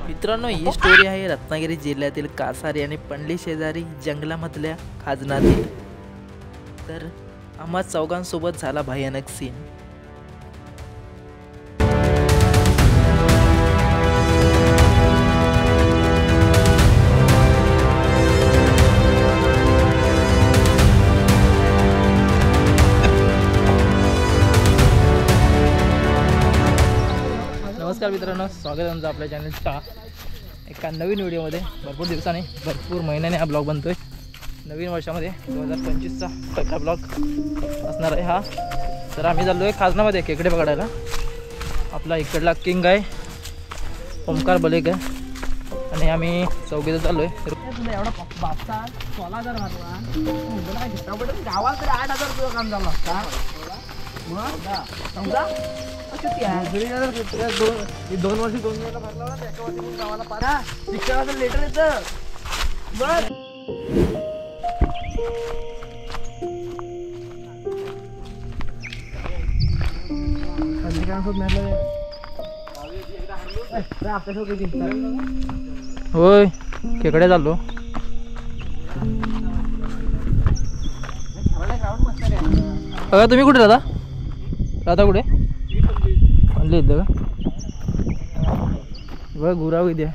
मित्रांनो, ही स्टोरी आहे रत्नागिरी जिल्ह्यातील कासारी आणि पंडली शेजारी जंगलामधल्या खाजनातील। तर आम्हा चौघांसोबत झाला भयानक सीन। नमस्कार मित्रांनो, स्वागत आहे तुमचं आपल्या चॅनलच्या एका नवीन व्हिडिओमध्ये। भरपूर दिवसांनी भरपूर महिन्याने हा ब्लॉग बनतोय। नवीन वर्षामध्ये 2025चा पहिला ब्लॉग असणार आहे हा। तर आम्ही चाललो आहे खाजनामध्ये खेकडे पकडायला। आपला इकडला किंग आहे, ओमकार बलेक आहे आणि आम्ही चौघीजण चाललो आहे। एवढा बापसा 16,000 भरला गावात 8,000 रुपये काम झालं असता। समजा 2 वर्षी 2 वेळा भरला होता, एका वर्षी गावाला पारा शिक्षणाचं लेटर येतं बस। होय, खेकडे चाललो। बघा तुम्ही कुठे राहता कुठे आणले इथं का? बघ गुराव इथे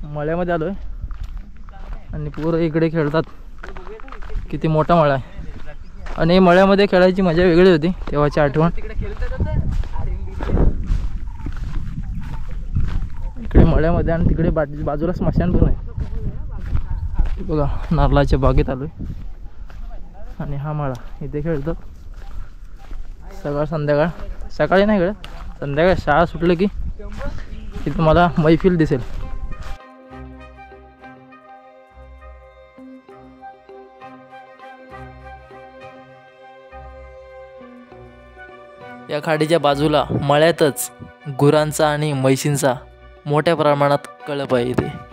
मळ्यामध्ये आलोय आणि पोरं इकडे खेळतात। किती मोठा मळा आहे आणि मळ्यामध्ये खेळायची मजा वेगळी होती, तेव्हाची आठवण। इकडे मळ्यामध्ये आणि तिकडे बाजूला स्मशान पण आहे बघा। नारळाच्या बागेत आलोय आणि हा मळा इथे खेळतात सकाळ संध्याकाळ। सकाळी नाही खेळत, संध्याकाळ शाळा सुटली की इथं मला मैफिल दिसेल। या खाडीच्या बाजूला मळ्यातच गुरांचा आणि म्हैशींचा मोठ्या प्रमाणात कळप आहे इथे।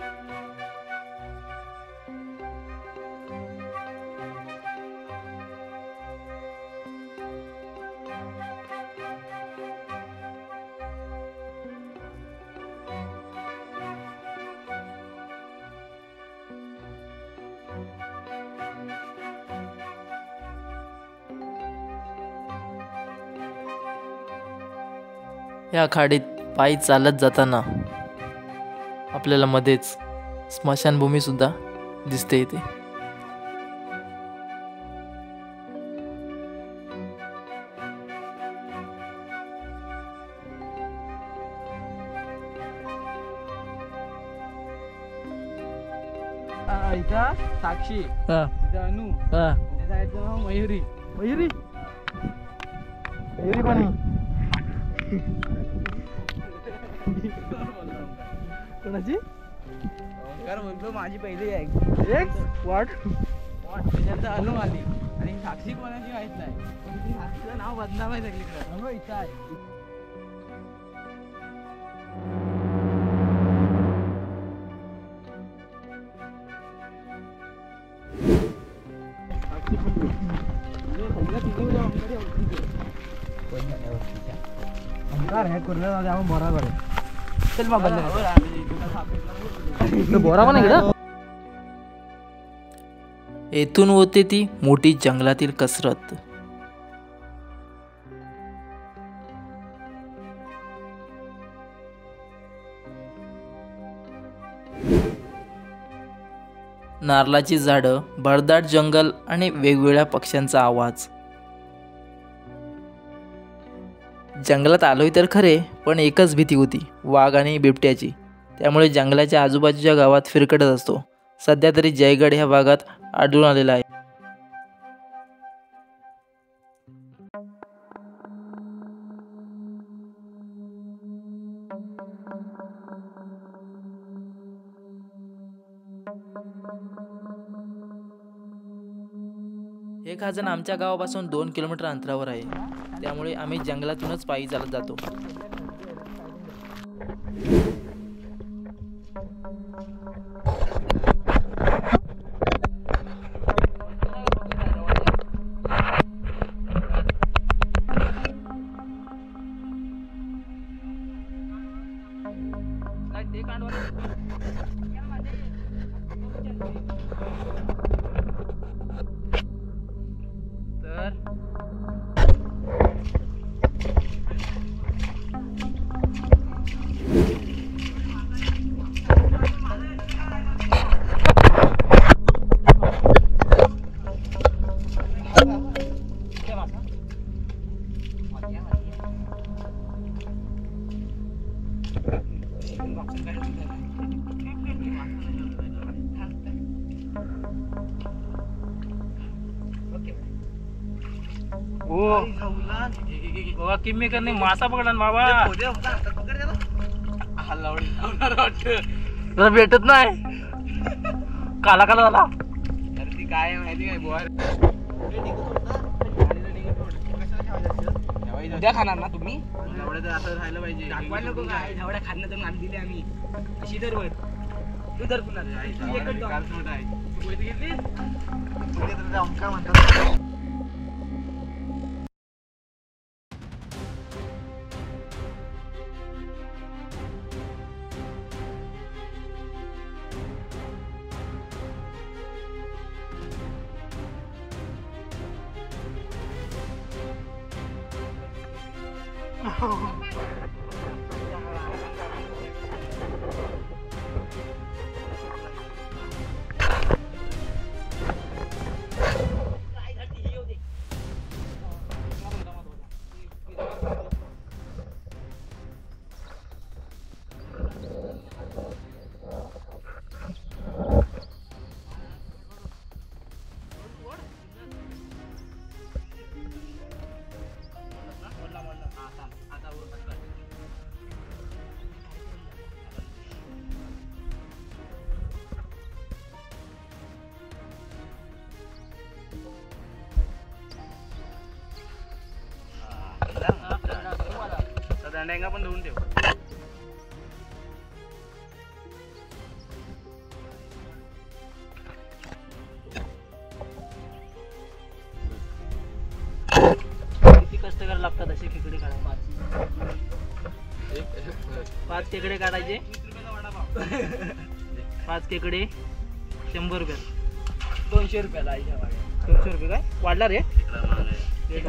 या खाडीत पायी चालत जाताना आपल्याला मध्येच स्मशानभूमी सुद्धा दिसते इथे। इथं साक्षी, इथं अनु, त्याचा मयुरी मयुरी मयुरी पण कोणाची ओंकार बोलतो माझी पहिली एक वाट त्याच्यात अनु आली आणि साक्षी कोणाची माहित नाही। साक्षीचं नाव बदनाम आहे सगळीकडे। इथं आहे ओंकार हे कुर्ला जाऊ आपण बोरा करू। चल मग बोरा पण इकडं। येथून होते ती मोठी जंगलातील कसरत। नारळाची झाडं, भरदाट जंगल आणि वेगवेगळ्या पक्ष्यांचा आवाज। जंगलात आलोय तर खरे, पण एकच भीती होती, वाघ आणि बिबट्याची। त्यामुळे जंगलाच्या आजूबाजूच्या गावात फिरकटत असतो। सध्या तरी जयगड ह्या भागात आढळून आलेला आहे। हे खाजण आमच्या गावापासून 2 किलोमीटर अंतरावर आहे, त्यामुळे आम्ही जंगलातूनच पायी चालत जातो। हो बाबा किम्मी करणे मासा पकडला ना बाबा. भेटत नाही काला काला झाला. ती काय माहिती काय बुवा उद्या खाणार ना तुम्ही. तर असं राहिलं पाहिजे. दाखवायला नको काय एवढ्या खाणं तर नाम दिले आम्ही. अशी तर वर तू तर पुन्हा म्हणतात. दांड्यांगा पण धुवून ठेव. किती कष्ट करायला लागतात असे खेकडे काढायला. 5 खेकडे काढायचे. 5 खेकडे 100 रुपयात. 200 रुपयाला आहे. 200 रुपये काय वाढला रे. रेट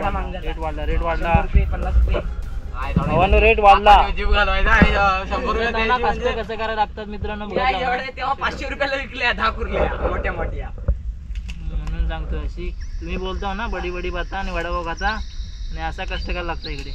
वाढला. 50 रुपये भावांनो रेट वाढला. जीव घालवायचा. 100 रुपये कष्ट कसं करायला लागतात मित्रांनो. तेव्हा 500 रुपयाला विकल्या 10 कुर्ल्या मोठ्या मोठ्या. म्हणून सांगतो अशी तुम्ही बोलता ना बडी बडी बाता आणि वडापाव खाता आणि असा कष्ट करायला लागतं इकडे.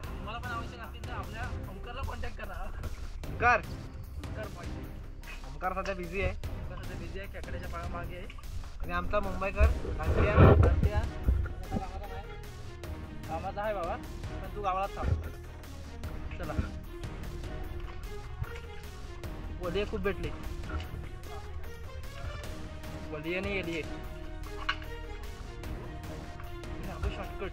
तुम्हाला पण आवश्यक असतील तर आपल्या ओंकारला कॉन्टॅक्ट करा. ओंकार सध्या बिझी आहे. खेकड्याच्या पाठीमागे आहे. आणि आमचा मुंबईकर कामाचा आहे बाबा पण तू गावाला थांब. चला वलिये खूप भेटले. वलिये नाही येलिये शॉर्टकट.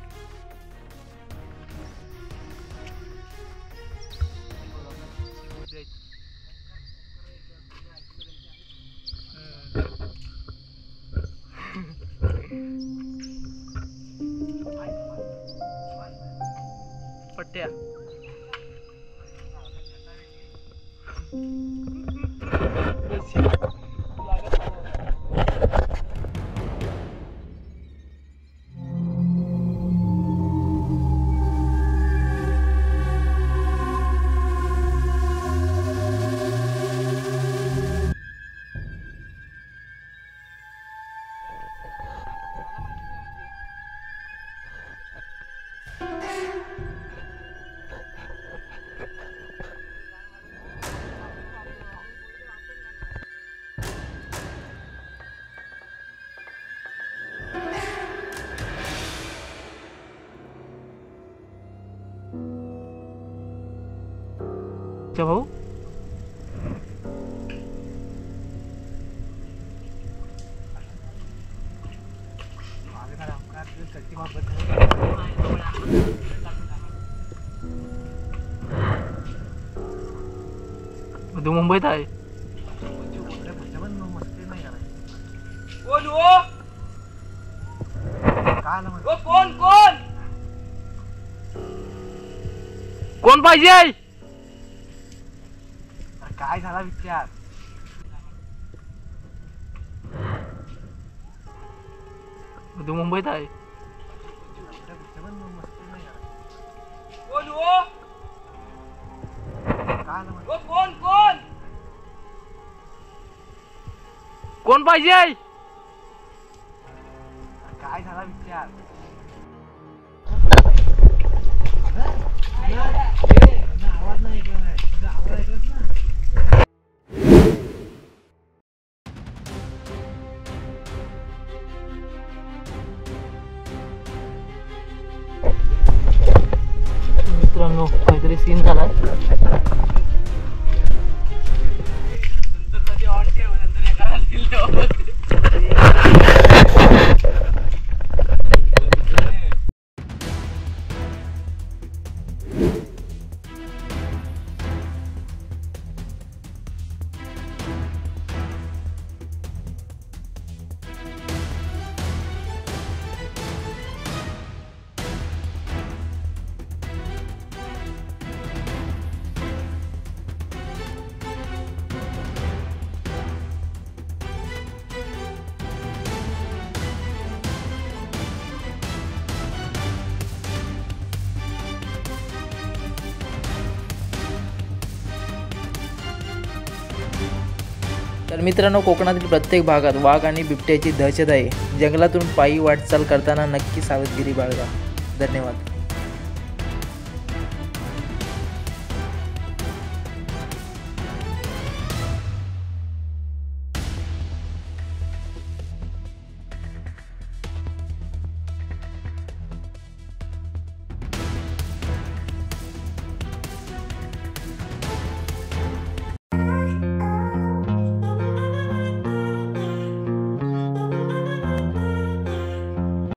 पट्ट्या क्या भाऊ तू मुंबईत आहे. कोण हो? कोण कोण कोण पाहिजे? काय झाला विचार? तू मुंबईत आहे. कोण हो? कोण कोण कोण पाहिजे? काय झाला विचार? आवाज नाही ऐकला नाही. आवाज ऐकलास ना? मित्रांनो काहीतरी सीन झाला. तर मित्रांनो कोकणातील प्रत्येक भागात वाघ आणि बिबट्याची दहशत आहे. जंगलातून पायी वाटचाल करताना नक्की सावधगिरी बाळगा. धन्यवाद.